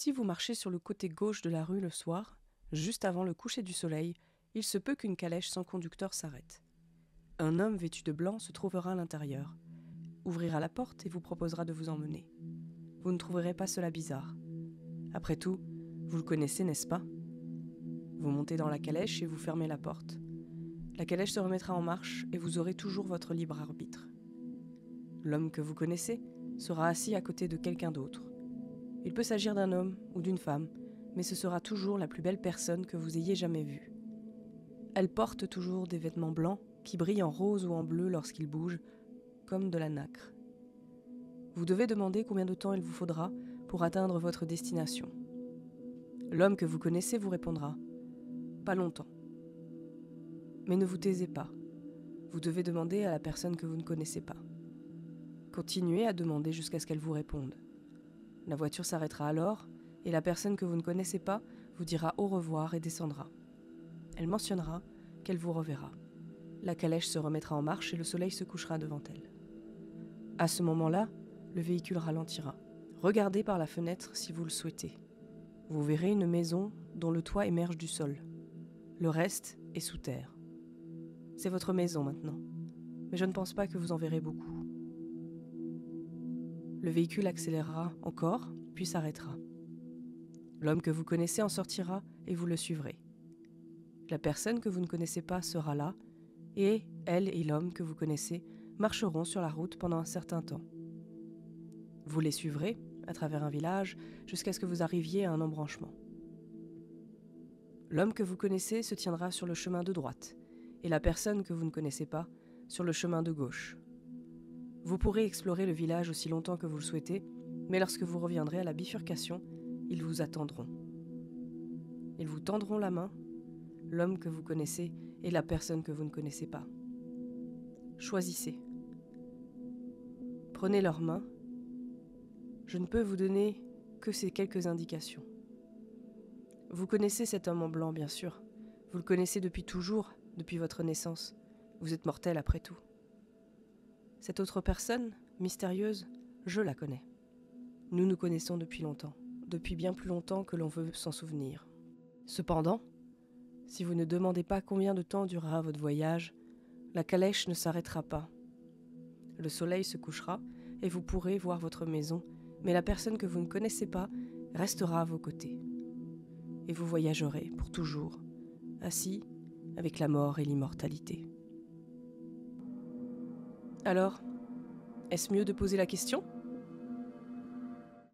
Si vous marchez sur le côté gauche de la rue le soir, juste avant le coucher du soleil, il se peut qu'une calèche sans conducteur s'arrête. Un homme vêtu de blanc se trouvera à l'intérieur, ouvrira la porte et vous proposera de vous emmener. Vous ne trouverez pas cela bizarre. Après tout, vous le connaissez, n'est-ce pas ? Vous montez dans la calèche et vous fermez la porte. La calèche se remettra en marche et vous aurez toujours votre libre arbitre. L'homme que vous connaissez sera assis à côté de quelqu'un d'autre. Il peut s'agir d'un homme ou d'une femme, mais ce sera toujours la plus belle personne que vous ayez jamais vue. Elle porte toujours des vêtements blancs qui brillent en rose ou en bleu lorsqu'ils bougent, comme de la nacre. Vous devez demander combien de temps il vous faudra pour atteindre votre destination. L'homme que vous connaissez vous répondra « Pas longtemps ». Mais ne vous taisez pas. Vous devez demander à la personne que vous ne connaissez pas. Continuez à demander jusqu'à ce qu'elle vous réponde. La voiture s'arrêtera alors et la personne que vous ne connaissez pas vous dira au revoir et descendra. Elle mentionnera qu'elle vous reverra. La calèche se remettra en marche et le soleil se couchera devant elle. À ce moment-là, le véhicule ralentira. Regardez par la fenêtre si vous le souhaitez. Vous verrez une maison dont le toit émerge du sol. Le reste est sous terre. C'est votre maison maintenant, mais je ne pense pas que vous en verrez beaucoup. Le véhicule accélérera encore, puis s'arrêtera. L'homme que vous connaissez en sortira et vous le suivrez. La personne que vous ne connaissez pas sera là, et elle et l'homme que vous connaissez marcheront sur la route pendant un certain temps. Vous les suivrez à travers un village jusqu'à ce que vous arriviez à un embranchement. L'homme que vous connaissez se tiendra sur le chemin de droite, et la personne que vous ne connaissez pas sur le chemin de gauche. Vous pourrez explorer le village aussi longtemps que vous le souhaitez, mais lorsque vous reviendrez à la bifurcation, ils vous attendront. Ils vous tendront la main, l'homme que vous connaissez et la personne que vous ne connaissez pas. Choisissez. Prenez leurs mains. Je ne peux vous donner que ces quelques indications. Vous connaissez cet homme en blanc, bien sûr. Vous le connaissez depuis toujours, depuis votre naissance. Vous êtes mortel après tout. Cette autre personne, mystérieuse, je la connais. Nous nous connaissons depuis longtemps, depuis bien plus longtemps que l'on veut s'en souvenir. Cependant, si vous ne demandez pas combien de temps durera votre voyage, la calèche ne s'arrêtera pas. Le soleil se couchera et vous pourrez voir votre maison, mais la personne que vous ne connaissez pas restera à vos côtés. Et vous voyagerez pour toujours, assis avec la mort et l'immortalité. Alors, est-ce mieux de poser la question ?